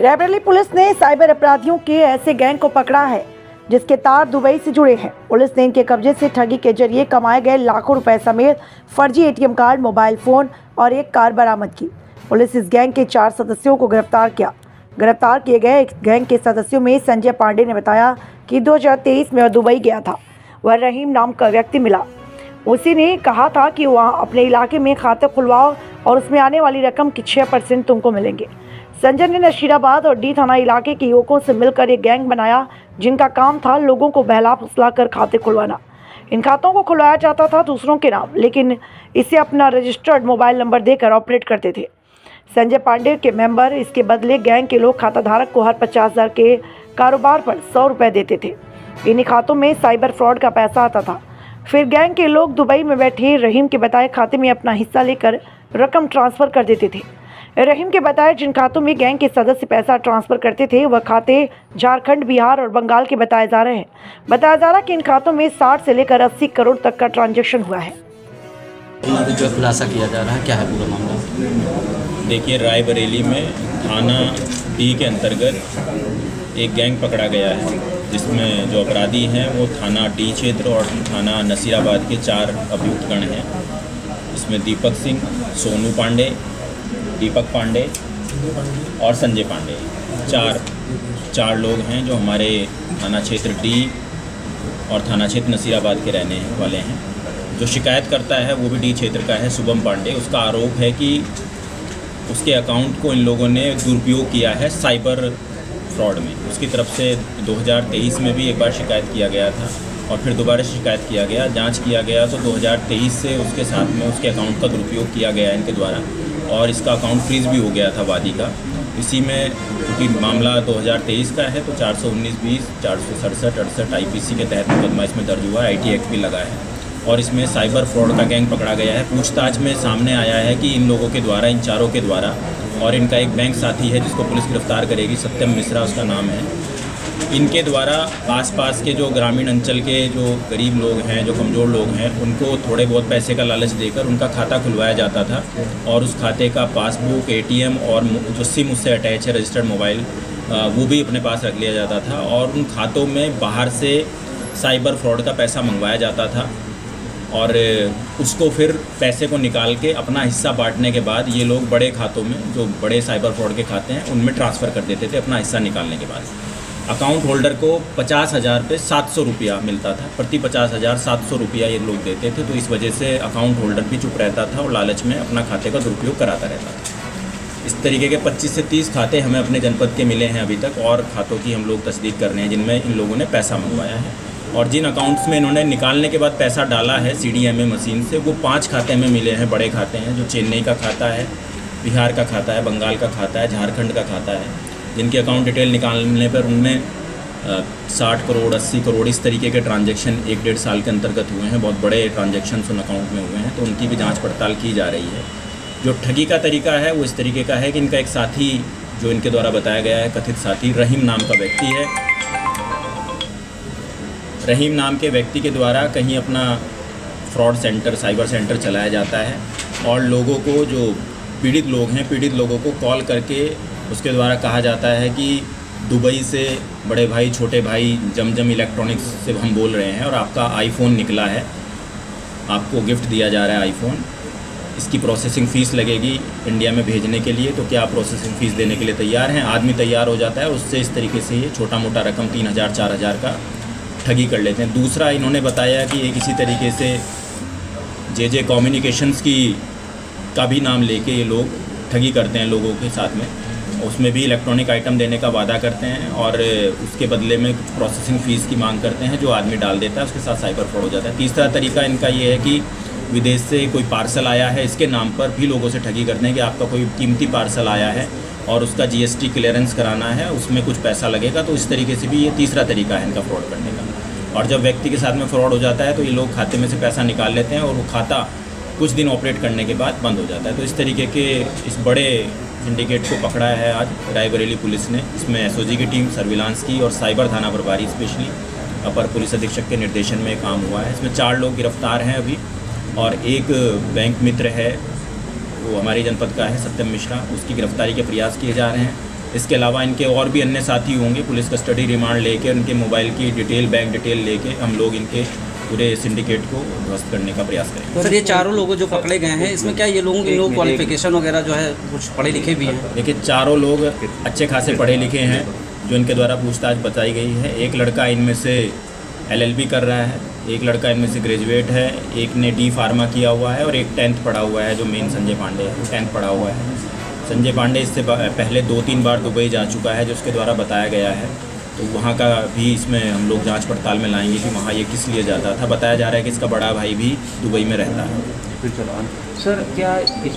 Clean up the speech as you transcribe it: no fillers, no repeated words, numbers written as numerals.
Raebareli police ने cyber अपराधियों के ऐसे गैंग को पकड़ा है जिसके तार दुबई से जुड़े हैं। पुलिस ने इनके कब्जे से ठगी के जरिए कमाए गए लाखों रुपए समेत फर्जी एटीएम कार्ड, मोबाइल फोन और एक कार बरामद की। पुलिस इस गैंग के 4 सदस्यों को गिरफ्तार किया। गिरफ्तार किए गए एक गैंग के सदस्यों में संजय पांडे ने बताया कि 2023 में वह दुबई गया था। वह रहीम नाम का व्यक्ति मिला। उसी ने कहा था कि वहाँ अपने इलाके में खाते खुलवाओ और उसमें आने वाली रकम की 6% तुमको मिलेंगे। संजय ने नशीराबाद और डी थाना इलाके के युवकों से मिलकर एक गैंग बनाया जिनका काम था लोगों को बहला फुसला कर खाते खुलवाना। इन खातों को खुलवाया जाता था दूसरों के नाम, लेकिन इसे अपना रजिस्टर्ड मोबाइल नंबर देकर ऑपरेट करते थे। संजय पांडे के मेंबर इसके बदले गैंग के लोग खाता धारक को हर 50,000 के कारोबार पर 100 रुपये देते थे। इन्हीं खातों में साइबर फ्रॉड का पैसा आता था। फिर गैंग के लोग दुबई में बैठे रहीम के बताए खाते में अपना हिस्सा लेकर रकम ट्रांसफ़र कर देते थे। रहीम के बताए जिन खातों में गैंग के सदस्य पैसा ट्रांसफ़र करते थे वह खाते झारखंड, बिहार और बंगाल के बताए जा रहे हैं। बताया जा रहा है कि इन खातों में 60 से लेकर 80 करोड़ तक का ट्रांजैक्शन हुआ है। जो खुलासा किया जा रहा है, क्या है पूरा मामला? देखिए, रायबरेली में थाना डी के अंतर्गत एक गैंग पकड़ा गया है जिसमें जो अपराधी हैं वो थाना डी क्षेत्र और थाना नसीराबाद के 4 अभियुक्तगण हैं। इसमें दीपक सिंह, सोनू पांडे, दीपक पांडे और संजय पांडे, चार लोग हैं जो हमारे थाना क्षेत्र डी और थाना क्षेत्र नसीराबाद के रहने वाले हैं। जो शिकायत करता है वो भी डी क्षेत्र का है, शुभम पांडे। उसका आरोप है कि उसके अकाउंट को इन लोगों ने दुरुपयोग किया है साइबर फ्रॉड में। उसकी तरफ से 2023 में भी एक बार शिकायत किया गया था और फिर दोबारा शिकायत किया गया, जांच किया गया तो 2023 से उसके साथ में उसके अकाउंट का दुरुपयोग किया गया इनके द्वारा और इसका अकाउंट फ्रीज भी हो गया था वादी का। इसी में क्योंकि मामला 2023 का है तो 419-20, 467-68 IPC के तहत मुकदमा इसमें दर्ज हुआ है। IT एक्ट भी लगा है और इसमें साइबर फ्रॉड का गैंग पकड़ा गया है। पूछताछ में सामने आया है कि इन लोगों के द्वारा, इन चारों के द्वारा, और इनका एक बैंक साथी है जिसको पुलिस गिरफ्तार करेगी, सत्यम मिश्रा उसका नाम है। इनके द्वारा आसपास के जो ग्रामीण अंचल के जो गरीब लोग हैं, जो कमज़ोर लोग हैं, उनको थोड़े बहुत पैसे का लालच देकर उनका खाता खुलवाया जाता था और उस खाते का पासबुक, ATM और जो सिम उससे अटैच है, रजिस्टर्ड मोबाइल, वो भी अपने पास रख लिया जाता था और उन खातों में बाहर से साइबर फ्रॉड का पैसा मंगवाया जाता था और उसको फिर पैसे को निकाल के अपना हिस्सा बांटने के बाद ये लोग बड़े खातों में, जो बड़े साइबर फ्रॉड के खाते हैं, उनमें ट्रांसफ़र कर देते थे अपना हिस्सा निकालने के बाद। अकाउंट होल्डर को 50,000 पे 700 रुपया मिलता था, प्रति 50,000 700 रुपया ये लोग देते थे। तो इस वजह से अकाउंट होल्डर भी चुप रहता था और लालच में अपना खाते का दुरुपयोग कराता रहता था। इस तरीके के 25 से 30 खाते हमें अपने जनपद के मिले हैं अभी तक और खातों की हम लोग तस्दीक कर रहे हैं जिनमें इन लोगों ने पैसा मंगवाया है। और जिन अकाउंट्स में इन्होंने निकालने के बाद पैसा डाला है CDMA मशीन से, वो 5 खाते में मिले हैं, बड़े खाते हैं। जो चेन्नई का खाता है, बिहार का खाता है, बंगाल का खाता है, झारखंड का खाता है, जिनके अकाउंट डिटेल निकालने पर उनमें 60 करोड़ 80 करोड़ इस तरीके के ट्रांजैक्शन 1-1.5 साल के अंतर्गत हुए हैं। बहुत बड़े ट्रांजैक्शन उन अकाउंट में हुए हैं, तो उनकी भी जांच पड़ताल की जा रही है। जो ठगी का तरीका है वो इस तरीके का है कि इनका एक साथी, जो इनके द्वारा बताया गया है कथित साथी, रहीम नाम का व्यक्ति है। रहीम नाम के व्यक्ति के द्वारा कहीं अपना फ्रॉड सेंटर, साइबर सेंटर चलाया जाता है और लोगों को, जो पीड़ित लोग हैं, पीड़ित लोगों को कॉल करके उसके द्वारा कहा जाता है कि दुबई से बड़े भाई, छोटे भाई, जमजम इलेक्ट्रॉनिक्स से हम बोल रहे हैं और आपका आईफोन निकला है, आपको गिफ्ट दिया जा रहा है आईफोन, इसकी प्रोसेसिंग फ़ीस लगेगी इंडिया में भेजने के लिए, तो क्या आप प्रोसेसिंग फ़ीस देने के लिए तैयार हैं? आदमी तैयार हो जाता है, उससे इस तरीके से ये छोटा मोटा रकम 3,000-4,000 का ठगी कर लेते हैं। दूसरा, इन्होंने बताया कि एक इसी तरीके से JJ कम्युनिकेशंस का भी नाम लेके ये लोग ठगी करते हैं लोगों के साथ में। उसमें भी इलेक्ट्रॉनिक आइटम देने का वादा करते हैं और उसके बदले में कुछ प्रोसेसिंग फ़ीस की मांग करते हैं, जो आदमी डाल देता है, उसके साथ साइबर फ्रॉड हो जाता है। तीसरा तरीका इनका ये है कि विदेश से कोई पार्सल आया है, इसके नाम पर भी लोगों से ठगी करते हैं कि आपका कोई कीमती पार्सल आया है और उसका GST क्लियरेंस कराना है, उसमें कुछ पैसा लगेगा। तो इस तरीके से भी ये तीसरा तरीका है इनका फ्रॉड करने का। और जब व्यक्ति के साथ में फ्रॉड हो जाता है तो ये लोग खाते में से पैसा निकाल लेते हैं और वो खाता कुछ दिन ऑपरेट करने के बाद बंद हो जाता है। तो इस तरीके के इस बड़े सिंडिकेट को पकड़ा है आज रायबरेली पुलिस ने। इसमें SOG की टीम, सर्विलांस की और साइबर थाना प्रभारी स्पेशली अपर पुलिस अधीक्षक के निर्देशन में काम हुआ है। इसमें 4 लोग गिरफ्तार हैं अभी और एक बैंक मित्र है, वो हमारे जनपद का है, सत्यम मिश्रा, उसकी गिरफ्तारी के प्रयास किए जा रहे हैं। इसके अलावा इनके और भी अन्य साथी होंगे। पुलिस कस्टडी रिमांड लेके उनके मोबाइल की डिटेल, बैंक डिटेल लेके हम लोग इनके पूरे सिंडिकेट को ध्वस्त करने का प्रयास करेंगे। सर, ये चारों लोग जो पकड़े गए हैं, इसमें क्या ये लोगों की लो क्वालिफिकेशन वगैरह जो है कुछ पढ़े लिखे भी हैं? देखिए, चारों लोग अच्छे खासे पढ़े लिखे हैं जो इनके द्वारा पूछताछ बताई गई है। एक लड़का इनमें से LLB कर रहा है, एक लड़का इनमें से ग्रेजुएट है, एक ने D फार्मा किया हुआ है और एक 10th पढ़ा हुआ है। जो मेन संजय पांडे है वो 10th पढ़ा हुआ है। संजय पांडे इससे पहले 2-3 बार दुबई जा चुका है, जो उसके द्वारा बताया गया है। तो वहाँ का भी इसमें हम लोग जांच पड़ताल में लाएंगे कि वहाँ ये किस लिए जाता था। बताया जा रहा है कि इसका बड़ा भाई भी दुबई में रहता है। सर, क्या इस